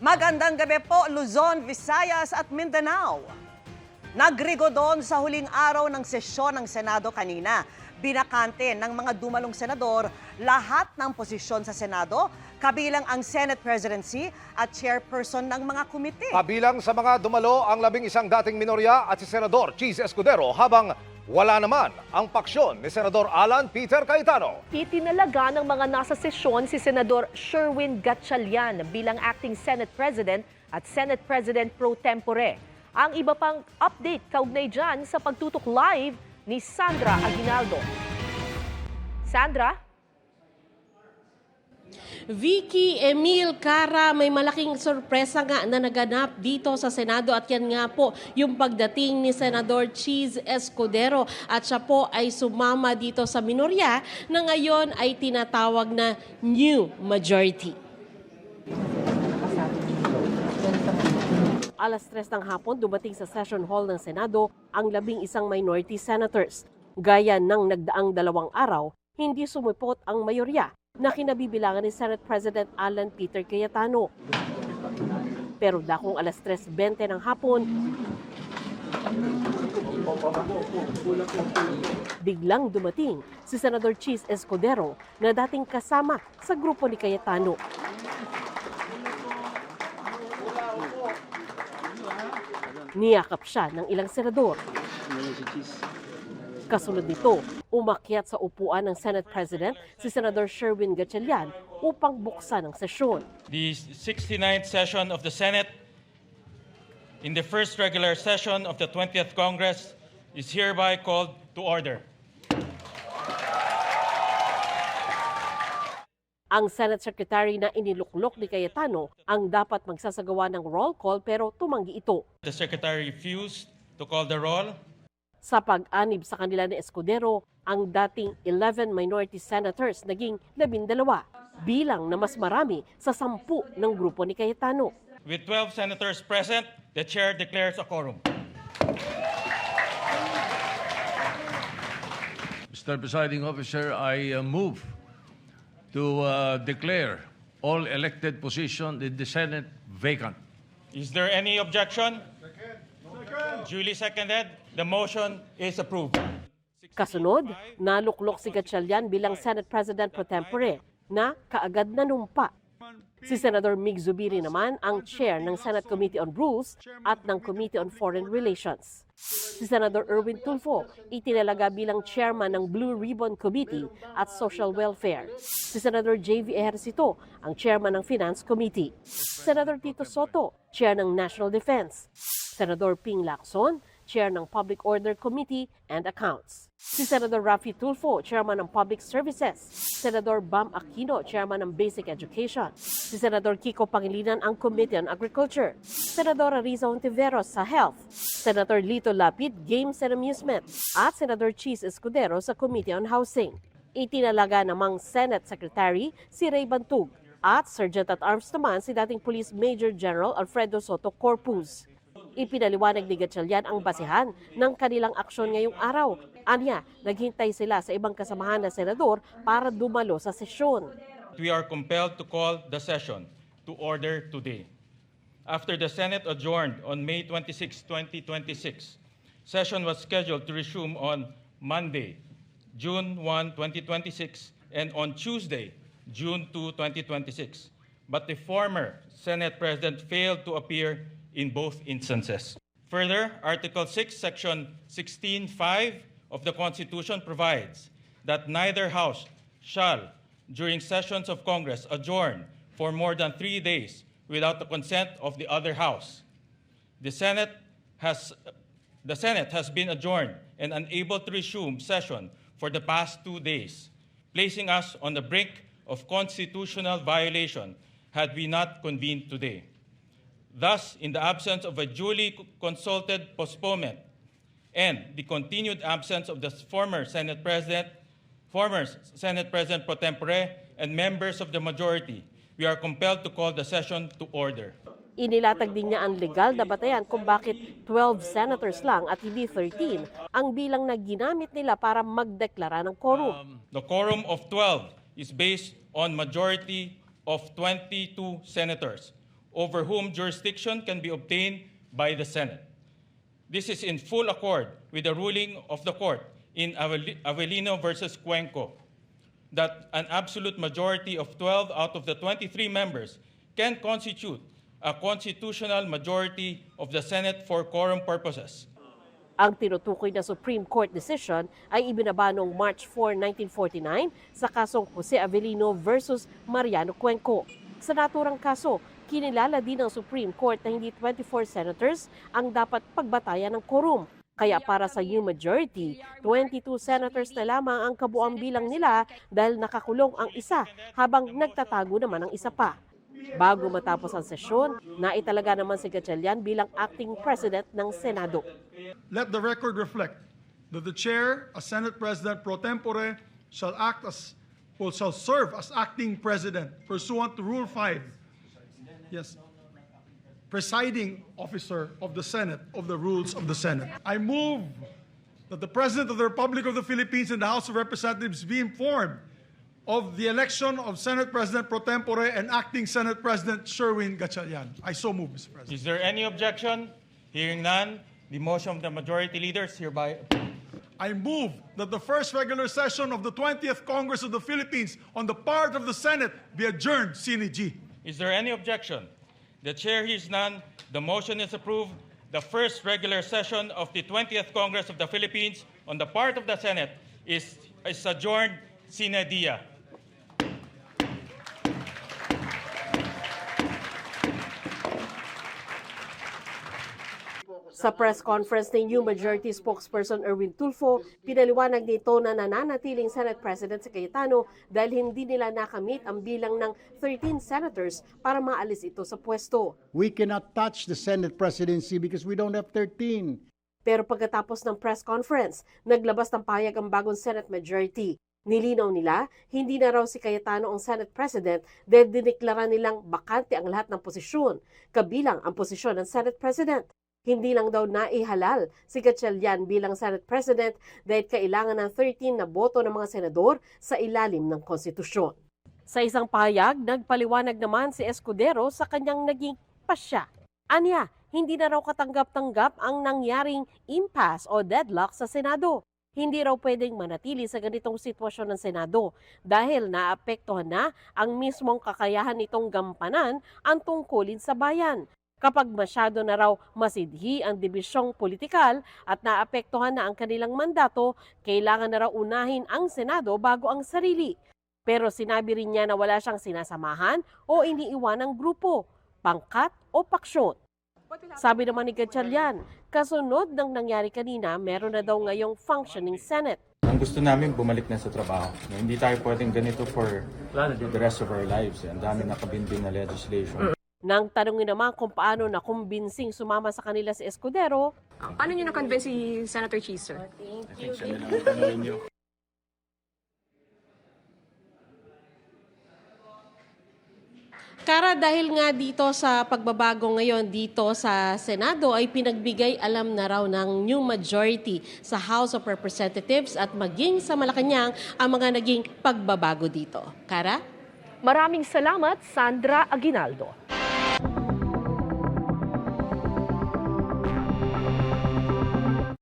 Magandang gabi po, Luzon, Visayas at Mindanao. Nagrigodon sa huling araw ng sesyon ng Senado kanina. Binakante ng mga dumalong senador lahat ng posisyon sa Senado, kabilang ang Senate Presidency at chairperson ng mga komite. Kabilang sa mga dumalo ang 11 dating minorya at si Senador Cheese Escudero, habang wala naman ang paksyon ni Senador Alan Peter Cayetano. Itinalaga ng mga nasa sesyon si Senador Sherwin Gatchalian bilang acting Senate President at Senate President pro tempore. Ang iba pang update kaugnay dyan sa pagtutok live ni Sandra Aguinaldo. Sandra? Vicky Emil Cara, may malaking sorpresa nga na naganap dito sa Senado at yan nga po yung pagdating ni Senador Cheese Escudero at siya po ay sumama dito sa minorya na ngayon ay tinatawag na new majority. Alas 3 ng hapon, dumating sa session hall ng Senado ang 11 minority senators. Gaya ng nagdaang 2 araw, hindi sumipot ang mayorya na kinabibilangan ni Senate President Alan Peter Cayetano. Pero dakong alas 3:20 ng hapon, biglang dumating si Senador Cheese Escudero na dating kasama sa grupo ni Cayetano. Niyakap siya ng ilang senador. Kasunod nito, umakyat sa upuan ng Senate President si Senador Sherwin Gatchalian upang buksan ang sesyon. The 69th session of the Senate in the first regular session of the 20th Congress is hereby called to order. Ang Senate Secretary na iniluklok ni Cayetano ang dapat magsasagawa ng roll call pero tumanggi ito. The Secretary refused to call the roll. Sa pag-anib sa kanila ni Escudero, ang dating 11 minority senators naging 12, bilang na mas marami sa 10 ng grupo ni Cayetano. With 12 senators present, the chair declares a quorum. Mr. Presiding Officer, I move to declare all elected positions in the Senate vacant. Is there any objection? Duly seconded. The motion is approved. Kasunod, naluklok si Gatchalian bilang Senate President pro tempore na kaagad nanumpa. Si Senador Mig Zubiri naman ang chair ng Senate Committee on Rules at ng Committee on Foreign Relations. Si Senador Erwin Tulfo itinalaga bilang chairman ng Blue Ribbon Committee at Social Welfare. Si Senador J.V. Ejercito ang chairman ng Finance Committee. Senador Tito Soto, chair ng National Defense. Senador Ping Lacson, chair ng Public Order Committee and Accounts. Si Senador Raffy Tulfo, chairman ng Public Services. Senador Bam Aquino, chairman ng Basic Education. Si Senador Kiko Pangilinan ang Committee on Agriculture. Senador Ariza Ontiveros sa Health. Senator Lito Lapid, Games and Amusement. At Senador Cheese Escudero sa Committee on Housing. Itinalaga namang Senate Secretary si Ray Bantug. At Sergeant at Arms naman si dating Police Major General Alfredo Soto Corpus. Ipinaliwanag ni Gatchalian ang basihan ng kanilang aksyon ngayong araw. Anya, naghintay sila sa ibang kasamahan na senador para dumalo sa sesyon. We are compelled to call the session to order today. After the Senate adjourned on May 26, 2026, session was scheduled to resume on Monday, June 1, 2026, and on Tuesday, June 2, 2026. But the former Senate President failed to appear in both instances. Further, Article 6, Section 16(5) of the Constitution provides that neither House shall, during sessions of Congress, adjourn for more than 3 days without the consent of the other House. The Senate has been adjourned and unable to resume session for the past 2 days, placing us on the brink of constitutional violation had we not convened today. Thus, in the absence of a duly consulted postponement and the continued absence of the former Senate President pro tempore, and members of the majority, we are compelled to call the session to order. Inilatag din niya ang legal na batayan kung bakit 12 senators lang at hindi 13 ang bilang na ginamit nila para magdeklara ng quorum. The quorum of 12 is based on majority of 22 senators over whom jurisdiction can be obtained by the Senate. This is in full accord with the ruling of the court in Avellino versus Cuenco that an absolute majority of 12 out of the 23 members can constitute a constitutional majority of the Senate for quorum purposes. Ang tinutukoy na Supreme Court decision ay ibinaba noong March 4, 1949 sa kasong Jose Avellino versus Mariano Cuenco. Sa naturang kaso, kinilala din ng Supreme Court na hindi 24 senators ang dapat pagbatayan ng quorum. Kaya para sa new majority, 22 senators na lamang ang kabuang bilang nila dahil nakakulong ang isa habang nagtatago naman ang isa pa. Bago matapos ang sesyon, naitalaga naman si Gatchalian bilang acting president ng Senado. Let the record reflect that the chair, as Senate President pro tempore, shall serve as acting president pursuant to Rule 5. Yes. Presiding officer of the Senate of the rules of the Senate. I move that the President of the Republic of the Philippines and the House of Representatives be informed of the election of Senate President pro tempore and acting Senate President Sherwin Gatchalian. I so move, Mr. President. Is there any objection? Hearing none, the motion of the majority leaders hereby approved. I move that the first regular session of the 20th Congress of the Philippines on the part of the Senate be adjourned sine die. Is there any objection? The chair hears none. The motion is approved. The first regular session of the 20th Congress of the Philippines on the part of the Senate is adjourned sine die. Sa press conference ni New Majority spokesperson Erwin Tulfo, pinaliwanag nito na nananatiling Senate President si Cayetano dahil hindi nila nakamit ang bilang ng 13 senators para maalis ito sa pwesto. We cannot touch the Senate presidency because we don't have 13. Pero pagkatapos ng press conference, naglabas ng pahayag ang bagong Senate Majority. Nilinaw nila, hindi na raw si Cayetano ang Senate President dahil diniklara nilang bakante ang lahat ng posisyon, kabilang ang posisyon ng Senate President. Hindi lang daw naihalal si Gatchalian bilang Senate President dahil kailangan ng 13 na boto ng mga senador sa ilalim ng konstitusyon. Sa isang pahayag, nagpaliwanag naman si Escudero sa kanyang naging pasya. Anya, hindi na raw katanggap-tanggap ang nangyaring impasse o deadlock sa Senado. Hindi raw pwedeng manatili sa ganitong sitwasyon ng Senado dahil naapektuhan na ang mismong kakayahan nitong gampanan ang tungkulin sa bayan. Kapag masyado na raw masidhi ang dibisyong politikal at naapektuhan na ang kanilang mandato, kailangan na raw unahin ang Senado bago ang sarili. Pero sinabi rin niya na wala siyang sinasamahan o iniiwan ng grupo, pangkat o paksyon. Sabi naman ni Gatchalian, kasunod ng nangyari kanina, meron na daw ngayong functioning Senate. Ang gusto namin bumalik na sa trabaho. Hindi tayo pwedeng ganito for the rest of our lives. Ang dami nakabinding na legislation. Nang tanungin naman kung paano nakumbinsing sumama sa kanila si Escudero, paano nyo na-convince si Senator Cheese, sir? Kara, dahil nga dito sa pagbabago ngayon dito sa Senado ay pinagbigay alam na raw ng new majority sa House of Representatives at maging sa Malacanang ang mga naging pagbabago dito. Kara? maraming salamat Sandra Aguinaldo.